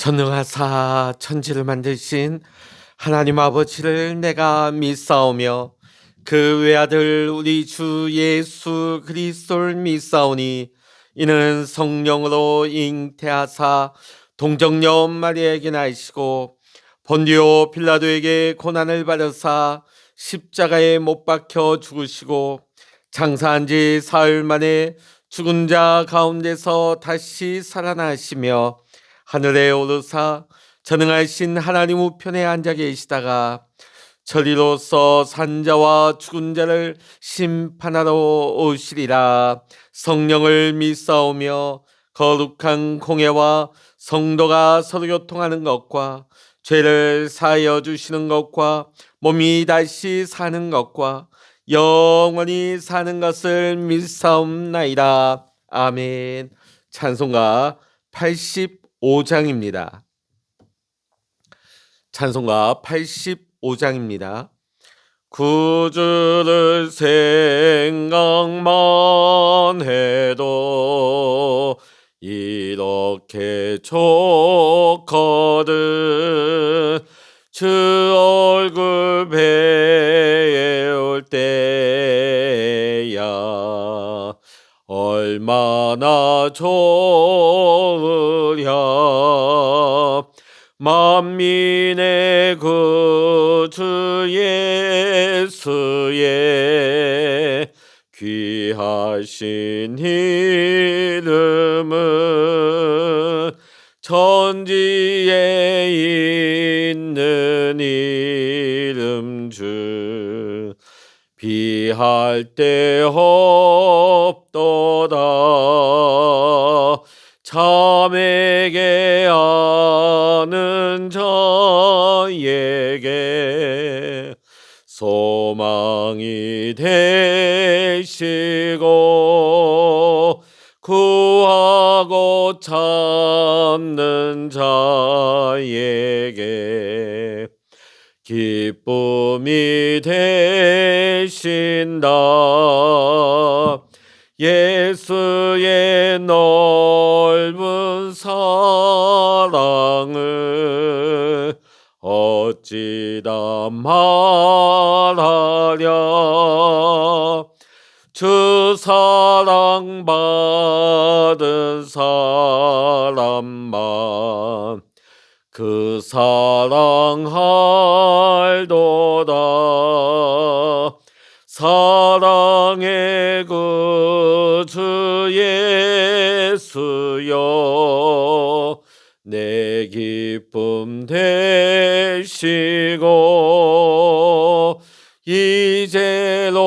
전능하사 천지를 만드신 하나님 아버지를 내가 믿사오며 그 외아들 우리 주 예수 그리스도를 믿사오니 이는 성령으로 잉태하사 동정녀 마리아에게 나시고 본디오 빌라도에게 고난을 받으사 십자가에 못 박혀 죽으시고 장사한 지 사흘 만에 죽은 자 가운데서 다시 살아나시며 하늘에 오르사 전능하신 하나님 우편에 앉아 계시다가 저리로서 산자와 죽은 자를 심판하러 오시리라. 성령을 믿사오며 거룩한 공예와 성도가 서로 교통하는 것과 죄를 사하여 주시는 것과 몸이 다시 사는 것과 영원히 사는 것을 믿사옵나이다. 아멘. 찬송가 85장입니다. 찬송가 85장입니다. 구주를 생각만 해도 이렇게 좋거든. 주 얼굴 배울 때야 얼마나 좋으랴. 만민의 구주 예수의 귀하신 이름은 천지에 있는 이름 중 비할 데 없도다. 참에게 아는 자에게 소망이 되시고 구하고 찾는 자에게 기쁨이 되신다. 예수의 넓은 사랑을 어찌다 말하랴. 주 사랑 받은 사람만 그 사랑할도다. 사랑의 구주 예수여 내 기쁨 되시고 이제로부터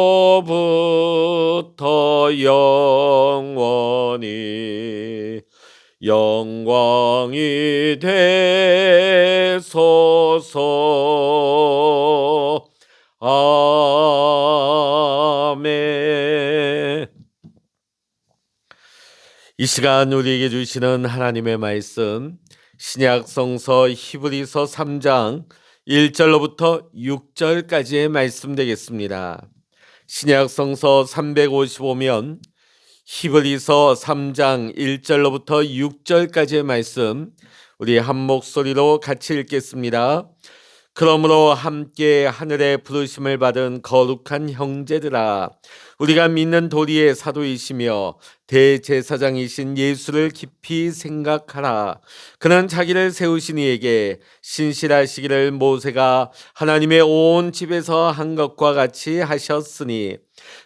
영원히 영광이 되소서. 아멘. 이 시간 우리에게 주시는 하나님의 말씀, 신약 성서 히브리서 3장 1절로부터 6절까지의 말씀 되겠습니다. 신약 성서 355면 히브리서 3장 1절로부터 6절까지의 말씀 우리 한 목소리로 같이 읽겠습니다. 그러므로 함께 하늘의 부르심을 받은 거룩한 형제들아, 우리가 믿는 도리의 사도이시며 대제사장이신 예수를 깊이 생각하라. 그는 자기를 세우신 이에게 신실하시기를 모세가 하나님의 온 집에서 한 것과 같이 하셨으니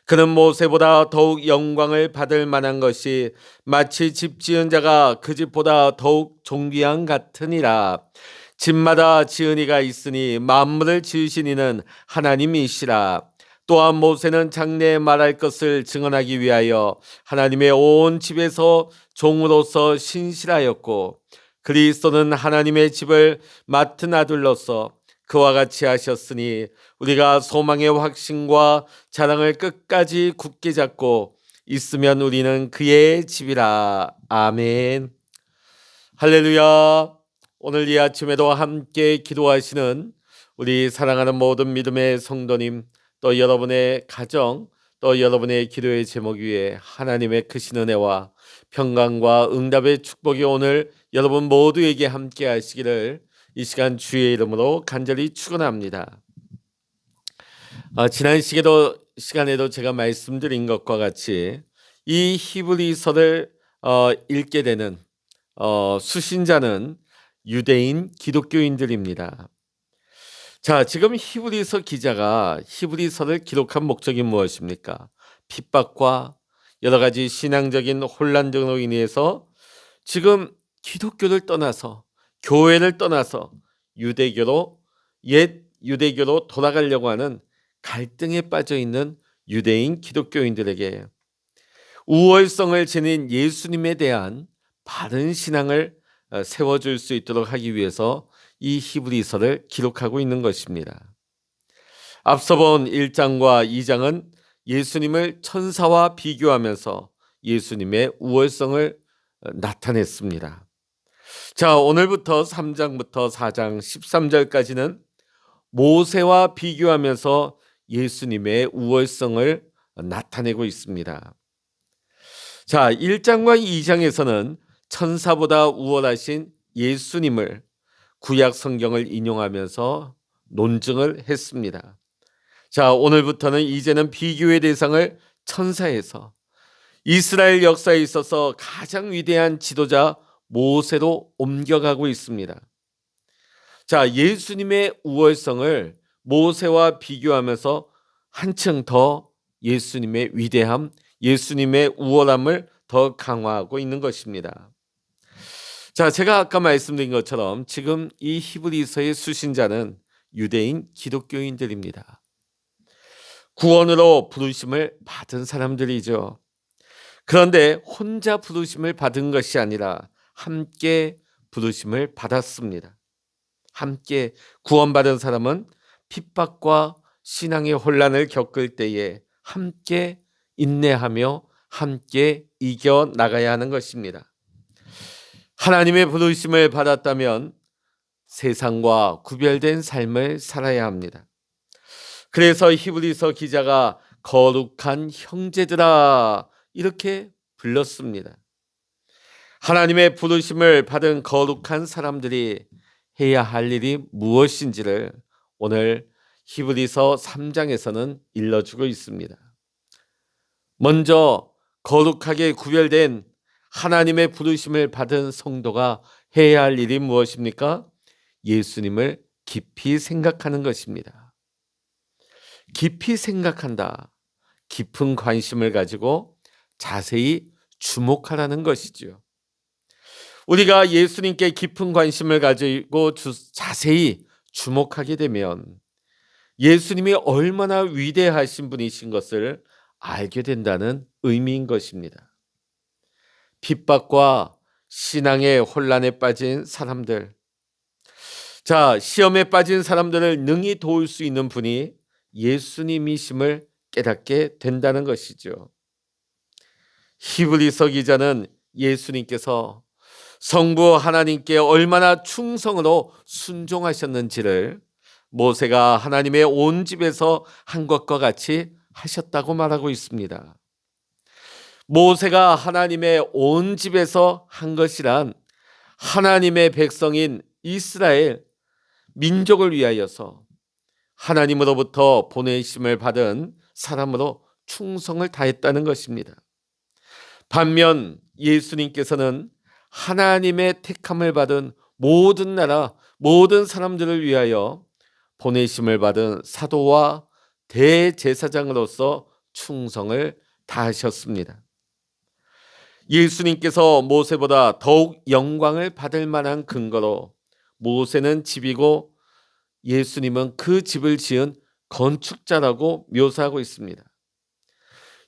그는 모세보다 더욱 영광을 받을 만한 것이 마치 집 지은 자가 그 집보다 더욱 존귀한 같으니라. 집마다 지은 이가 있으니 만물을 지으신 이는 하나님이시라. 또한 모세는 장래에 말할 것을 증언하기 위하여 하나님의 온 집에서 종으로서 신실하였고 그리스도는 하나님의 집을 맡은 아들로서 그와 같이 하셨으니 우리가 소망의 확신과 자랑을 끝까지 굳게 잡고 있으면 우리는 그의 집이라. 아멘. 할렐루야. 오늘 이 아침에도 함께 기도하시는 우리 사랑하는 모든 믿음의 성도님, 또 여러분의 가정, 또 여러분의 기도의 제목 위에 하나님의 크신 은혜와 평강과 응답의 축복이 오늘 여러분 모두에게 함께 하시기를 이 시간 주의 이름으로 간절히 축원합니다. 지난 시간에도 제가 말씀드린 것과 같이 이 히브리서를 읽게 되는 수신자는 유대인 기독교인들입니다. 자, 지금 히브리서 기자가 히브리서를 기록한 목적이 무엇입니까? 핍박과 여러 가지 신앙적인 혼란 등으로 인해서 지금 기독교를 떠나서 교회를 떠나서 옛 유대교로 돌아가려고 하는 갈등에 빠져 있는 유대인 기독교인들에게 우월성을 지닌 예수님에 대한 바른 신앙을 세워줄 수 있도록 하기 위해서 이 히브리서를 기록하고 있는 것입니다. 앞서 본 1장과 2장은 예수님을 천사와 비교하면서 예수님의 우월성을 나타냈습니다. 자, 오늘부터 3장부터 4장 13절까지는 모세와 비교하면서 예수님의 우월성을 나타내고 있습니다. 자, 1장과 2장에서는 천사보다 우월하신 예수님을 구약 성경을 인용하면서 논증을 했습니다. 자, 오늘부터는 이제는 비교의 대상을 천사에서 이스라엘 역사에 있어서 가장 위대한 지도자 모세로 옮겨가고 있습니다. 자, 예수님의 우월성을 모세와 비교하면서 한층 더 예수님의 위대함, 예수님의 우월함을 더 강화하고 있는 것입니다. 자, 제가 아까 말씀드린 것처럼 지금 이 히브리서의 수신자는 유대인 기독교인들입니다. 구원으로 부르심을 받은 사람들이죠. 그런데 혼자 부르심을 받은 것이 아니라 함께 부르심을 받았습니다. 함께 구원받은 사람은 핍박과 신앙의 혼란을 겪을 때에 함께 인내하며 함께 이겨나가야 하는 것입니다. 하나님의 부르심을 받았다면 세상과 구별된 삶을 살아야 합니다. 그래서 히브리서 기자가 거룩한 형제들아 이렇게 불렀습니다. 하나님의 부르심을 받은 거룩한 사람들이 해야 할 일이 무엇인지를 오늘 히브리서 3장에서는 일러주고 있습니다. 먼저 거룩하게 구별된 하나님의 부르심을 받은 성도가 해야 할 일이 무엇입니까? 예수님을 깊이 생각하는 것입니다. 깊이 생각한다. 깊은 관심을 가지고 자세히 주목하라는 것이죠. 우리가 예수님께 깊은 관심을 가지고 자세히 주목하게 되면 예수님이 얼마나 위대하신 분이신 것을 알게 된다는 의미인 것입니다. 핍박과 신앙의 혼란에 빠진 사람들, 자, 시험에 빠진 사람들을 능히 도울 수 있는 분이 예수님이심을 깨닫게 된다는 것이죠. 히브리서 기자는 예수님께서 성부 하나님께 얼마나 충성으로 순종하셨는지를 모세가 하나님의 온 집에서 한 것과 같이 하셨다고 말하고 있습니다. 모세가 하나님의 온 집에서 한 것이란 하나님의 백성인 이스라엘 민족을 위하여서 하나님으로부터 보내심을 받은 사람으로 충성을 다했다는 것입니다. 반면 예수님께서는 하나님의 택함을 받은 모든 나라, 모든 사람들을 위하여 보내심을 받은 사도와 대제사장으로서 충성을 다하셨습니다. 예수님께서 모세보다 더욱 영광을 받을 만한 근거로 모세는 집이고 예수님은 그 집을 지은 건축자라고 묘사하고 있습니다.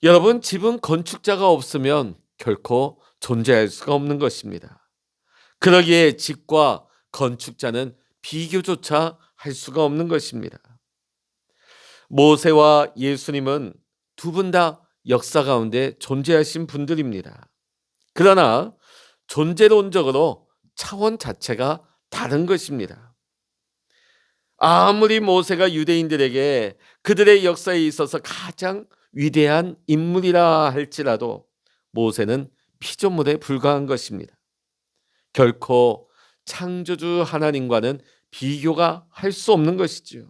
여러분, 집은 건축자가 없으면 결코 존재할 수가 없는 것입니다. 그러기에 집과 건축자는 비교조차 할 수가 없는 것입니다. 모세와 예수님은 두 분 다 역사 가운데 존재하신 분들입니다. 그러나 존재론적으로 차원 자체가 다른 것입니다. 아무리 모세가 유대인들에게 그들의 역사에 있어서 가장 위대한 인물이라 할지라도 모세는 피조물에 불과한 것입니다. 결코 창조주 하나님과는 비교가 할 수 없는 것이지요.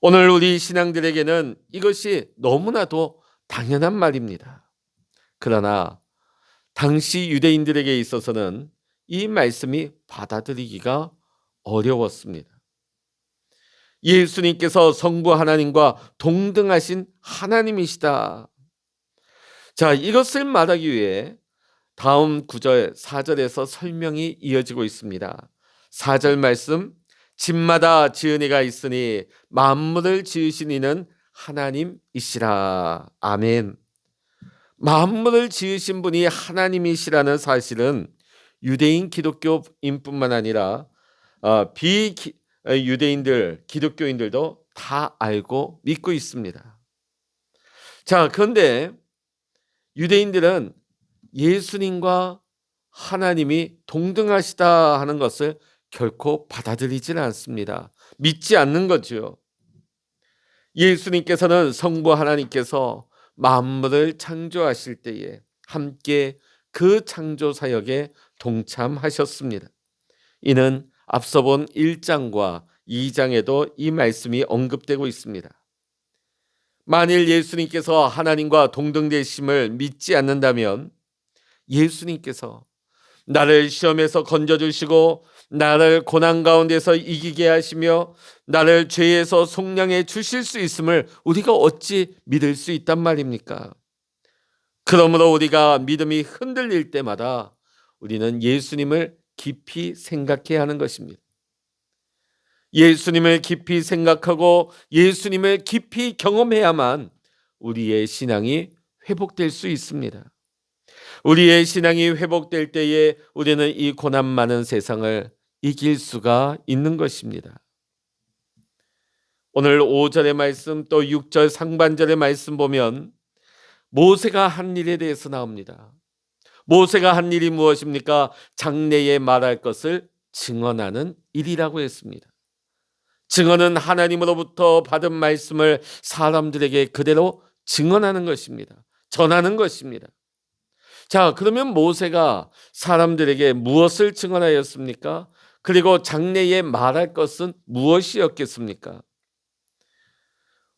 오늘 우리 신앙들에게는 이것이 너무나도 당연한 말입니다. 그러나 당시 유대인들에게 있어서는 이 말씀이 받아들이기가 어려웠습니다. 예수님께서 성부 하나님과 동등하신 하나님이시다. 자, 이것을 말하기 위해 다음 9절, 4절에서 설명이 이어지고 있습니다. 4절 말씀, 집마다 지은 이가 있으니 만물을 지으신 이는 하나님이시라. 아멘. 만물을 지으신 분이 하나님이시라는 사실은 유대인 기독교인뿐만 아니라 비유대인들, 기독교인들도 다 알고 믿고 있습니다. 자, 그런데 유대인들은 예수님과 하나님이 동등하시다 하는 것을 결코 받아들이지는 않습니다. 믿지 않는 거죠. 예수님께서는 성부 하나님께서 만물을 창조하실 때에 함께 그 창조 사역에 동참하셨습니다. 이는 앞서 본 1장과 2장에도 이 말씀이 언급되고 있습니다. 만일 예수님께서 하나님과 동등되심을 믿지 않는다면 예수님께서 나를 시험에서 건져주시고 나를 고난 가운데서 이기게 하시며 나를 죄에서 속량해 주실 수 있음을 우리가 어찌 믿을 수 있단 말입니까? 그러므로 우리가 믿음이 흔들릴 때마다 우리는 예수님을 깊이 생각해야 하는 것입니다. 예수님을 깊이 생각하고 예수님을 깊이 경험해야만 우리의 신앙이 회복될 수 있습니다. 우리의 신앙이 회복될 때에 우리는 이 고난 많은 세상을 이길 수가 있는 것입니다. 오늘 5절의 말씀 또 6절 상반절의 말씀 보면 모세가 한 일에 대해서 나옵니다. 모세가 한 일이 무엇입니까? 장래에 말할 것을 증언하는 일이라고 했습니다. 증언은 하나님으로부터 받은 말씀을 사람들에게 그대로 증언하는 것입니다. 전하는 것입니다. 자, 그러면 모세가 사람들에게 무엇을 증언하였습니까? 그리고 장래에 말할 것은 무엇이었겠습니까?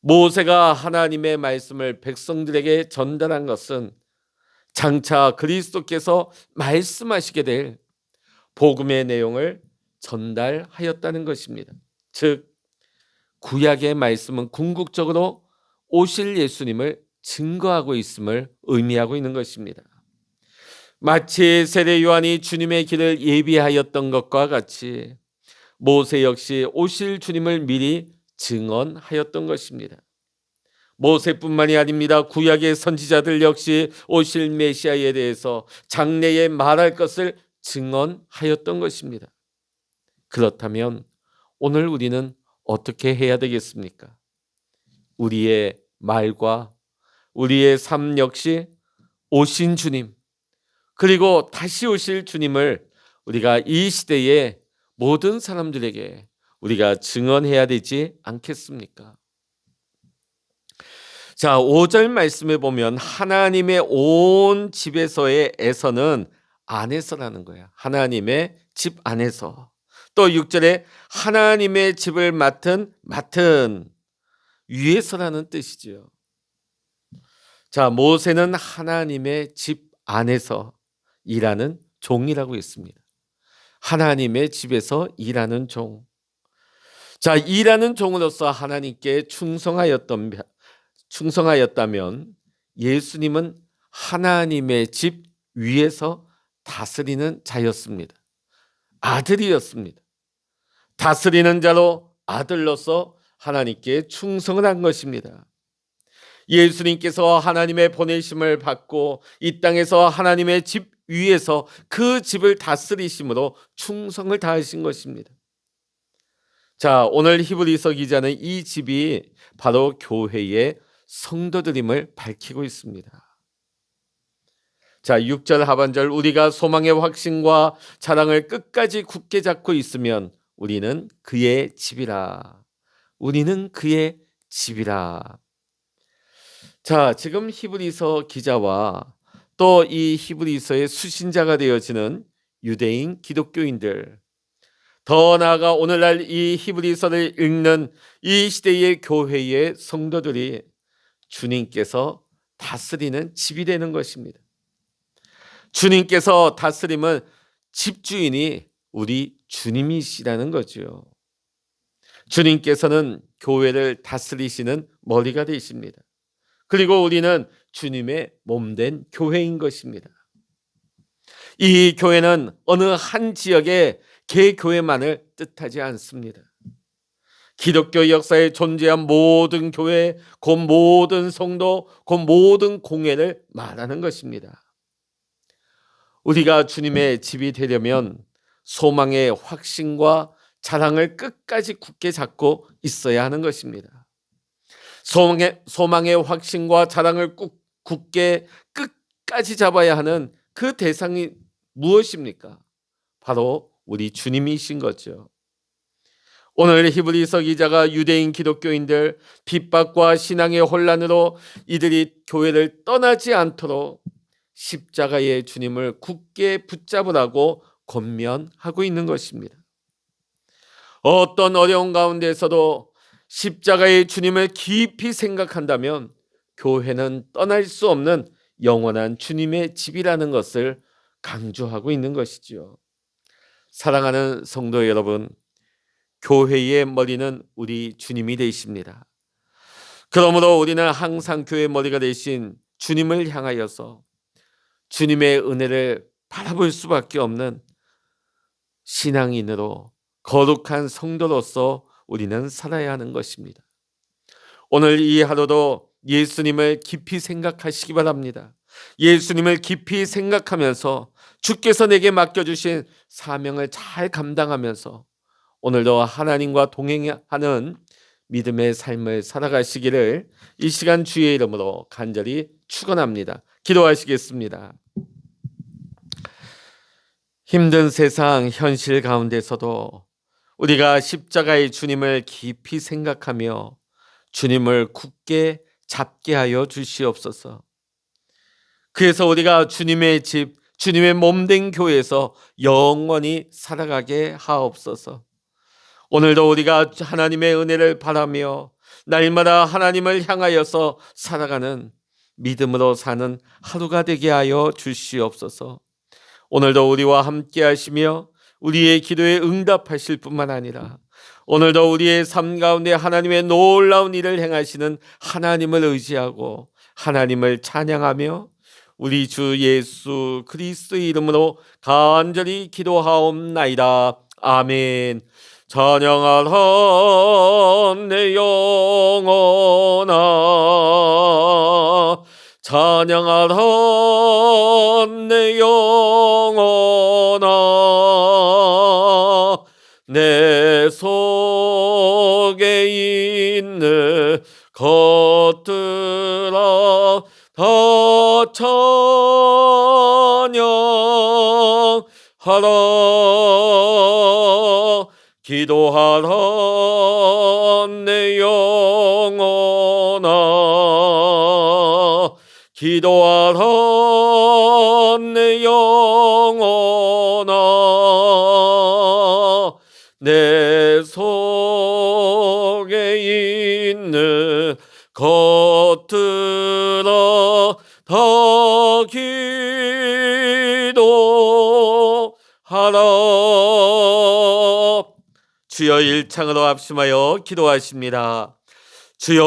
모세가 하나님의 말씀을 백성들에게 전달한 것은 장차 그리스도께서 말씀하시게 될 복음의 내용을 전달하였다는 것입니다. 즉, 구약의 말씀은 궁극적으로 오실 예수님을 증거하고 있음을 의미하고 있는 것입니다. 마치 세례 요한이 주님의 길을 예비하였던 것과 같이 모세 역시 오실 주님을 미리 증언하였던 것입니다. 모세뿐만이 아닙니다. 구약의 선지자들 역시 오실 메시아에 대해서 장래에 말할 것을 증언하였던 것입니다. 그렇다면 오늘 우리는 어떻게 해야 되겠습니까? 우리의 말과 우리의 삶 역시 오신 주님, 그리고 다시 오실 주님을 우리가 이 시대의 모든 사람들에게 우리가 증언해야 되지 않겠습니까? 자, 5절 말씀에 보면 하나님의 온 집에서의 에서는 안에서라는 거야. 하나님의 집 안에서. 또 6절에 하나님의 집을 맡은 위에서라는 뜻이죠. 자, 모세는 하나님의 집 안에서 일하는 종이라고 했습니다. 하나님의 집에서 일하는 종. 자, 일하는 종으로서 하나님께 충성하였다면 예수님은 하나님의 집 위에서 다스리는 자였습니다. 아들이었습니다. 다스리는 자로 아들로서 하나님께 충성을 한 것입니다. 예수님께서 하나님의 보내심을 받고 이 땅에서 하나님의 집 위에서 그 집을 다스리심으로 충성을 다하신 것입니다. 자, 오늘 히브리서 기자는 이 집이 바로 교회의 성도들임을 밝히고 있습니다. 자, 6절 하반절 우리가 소망의 확신과 자랑을 끝까지 굳게 잡고 있으면 우리는 그의 집이라. 우리는 그의 집이라. 자, 지금 히브리서 기자와 또 이 히브리서의 수신자가 되어지는 유대인 기독교인들, 더 나아가 오늘날 이 히브리서를 읽는 이 시대의 교회의 성도들이 주님께서 다스리는 집이 되는 것입니다. 주님께서 다스림은 집주인이 우리 주님이시라는 거죠. 주님께서는 교회를 다스리시는 머리가 되십니다. 그리고 우리는 주님의 몸된 교회인 것입니다. 이 교회는 어느 한 지역의 개교회만을 뜻하지 않습니다. 기독교 역사에 존재한 모든 교회, 곧 모든 성도, 곧 모든 공회를 말하는 것입니다. 우리가 주님의 집이 되려면 소망의 확신과 자랑을 끝까지 굳게 잡고 있어야 하는 것입니다. 소망의 확신과 자랑을 굳게 끝까지 잡아야 하는 그 대상이 무엇입니까? 바로 우리 주님이신 거죠. 오늘 히브리서 기자가 유대인 기독교인들 핍박과 신앙의 혼란으로 이들이 교회를 떠나지 않도록 십자가의 주님을 굳게 붙잡으라고 권면하고 있는 것입니다. 어떤 어려운 가운데서도 십자가의 주님을 깊이 생각한다면 교회는 떠날 수 없는 영원한 주님의 집이라는 것을 강조하고 있는 것이죠. 사랑하는 성도 여러분, 교회의 머리는 우리 주님이 되십니다. 그러므로 우리는 항상 교회의 머리가 되신 주님을 향하여서 주님의 은혜를 바라볼 수밖에 없는 신앙인으로 거룩한 성도로서 우리는 살아야 하는 것입니다. 오늘 이 하루도 예수님을 깊이 생각하시기 바랍니다. 예수님을 깊이 생각하면서 주께서 내게 맡겨주신 사명을 잘 감당하면서 오늘도 하나님과 동행하는 믿음의 삶을 살아가시기를 이 시간 주의 이름으로 간절히 축원합니다. 기도하시겠습니다. 힘든 세상 현실 가운데서도 우리가 십자가의 주님을 깊이 생각하며 주님을 굳게 잡게 하여 주시옵소서. 그래서 우리가 주님의 집, 주님의 몸된 교회에서 영원히 살아가게 하옵소서. 오늘도 우리가 하나님의 은혜를 바라며 날마다 하나님을 향하여서 살아가는 믿음으로 사는 하루가 되게 하여 주시옵소서. 오늘도 우리와 함께 하시며 우리의 기도에 응답하실 뿐만 아니라 오늘도 우리의 삶 가운데 하나님의 놀라운 일을 행하시는 하나님을 의지하고 하나님을 찬양하며 우리 주 예수 그리스도의 이름으로 간절히 기도하옵나이다. 아멘. 찬양하라 내 영혼아, 찬양하라 내 영혼아, 내 속에 있는 것들아 다 찬양하라. 기도하라 내 영혼아, 기도하라 내 영혼아, 내 속에 있는 것들아 다 기도하라. 주여 일창으로 합심하여 기도하십니다. 주여